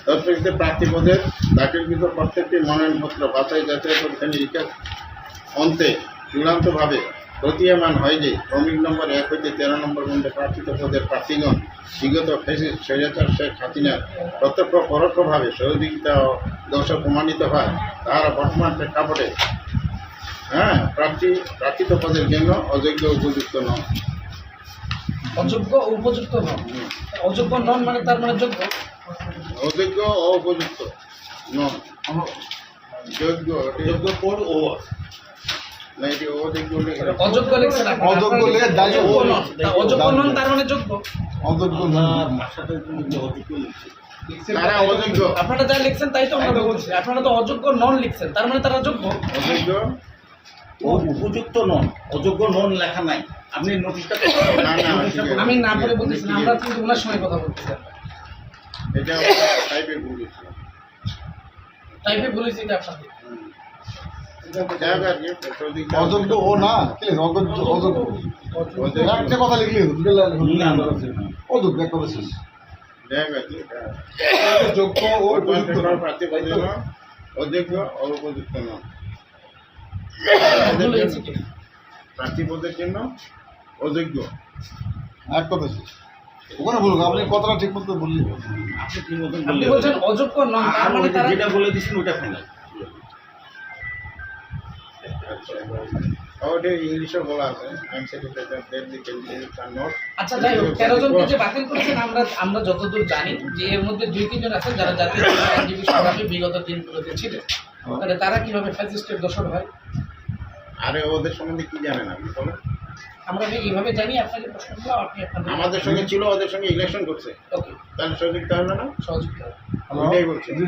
দর্শকদের প্রার্থী পদের দাখিলকৃত প্রত্যেকটি মনোনয়নপত্র বাছাই যাচাই পরীক্ষা নিরীক্ষার অন্তে চূড়ান্তভাবে প্রতীয়মান হয় যে ক্রমিক নম্বর 1 হইতে 13 নম্বর পর্যন্ত প্রার্থিত পদের প্রার্থীগণ বিগত ফ্যাসিস্ট স্বৈরাচার শেখ হাসিনার প্রত্যক্ষ পরোক্ষভাবে সহযোগিতা ও দোষ প্রমাণিত হয়, তাহারা বর্তমান প্রেক্ষাপটে প্রার্থিত পদের জন্য অযোগ্য উপযুক্ত নন। অযোগ্য ও উপযুক্ত নন, অযোগ্য নন মানে তার মানে যোগ্য, অযোগ্য ও উপযুক্ত নন, যোগ্য যোগ্য পদ ও না, এটি অযোগ্য অযোগ্য লিখছেন আপনি, অযোগ্য লিখে দাঁড়িয়ে অযোগ্য নন, অযোগ্য নন তার মানে যোগ্য, অযোগ্য তারা অযোগ্য, আপনারা যা লিখছেন তাই তো আমরা বলছি, আপনারা তো অযোগ্য নন লিখছেন, তার মানে তারা যোগ্য। অযোগ্য ও উপযুক্ত নন, অযোগ্য নন লেখা নাই। আপনি নোটিশটা না না আমি না পড়ে বলতেছি না, আমরা কিন্তু ওনার সঙ্গে কথা বলতেছি, এটা টাইপে ভুল হয়েছে। টাইপে বলেছি এটা আপনাকে। অযোগ্য ও না অযোগ্য অযোগ্য একটা কথা লিখলে অযোগ্য একটা কথা শেষ। যোগ্য ও উপযুক্ত প্রার্থী পদের জন্য অযোগ্য ও উপযুক্ত নন। প্রার্থী পদের জন্য অযোগ্য এক কথা শেষ। ওখানে বলুন, আপনি কথাটা ঠিক মতো বললি। আপনি ঠিক মতন আপনি বলছেন অযোগ্য নন, তার মানে তারা যেটা বলে দিচ্ছেন ওটা ফাইনাল। ওটা ইংলিশে বলা আছে। আচ্ছা যাই হোক, 13 জনকে যে বাতিল করেছেন আমরা যতদূর জানি যে এর মধ্যে 2-3 জন আছেন যারা জাতীয় আইনজীবী সভাপতি বিগত দিনগুলোতে ছিলেন, তাহলে তারা কিভাবে ফ্যাসিস্টের দোষর হয়? আরে ওদের সম্বন্ধে কি জানেন আপনি বলেন? আমরা এইভাবে জানি, আপনাকে প্রশ্নগুলো আপনি আপনাদের আমাদের সঙ্গে ছিল, ওদের সঙ্গে ইলেকশন করছে, ওকে তাহলে সহযোগিতা হলো না, সহযোগিতা। ওইটাই বলছি। জি।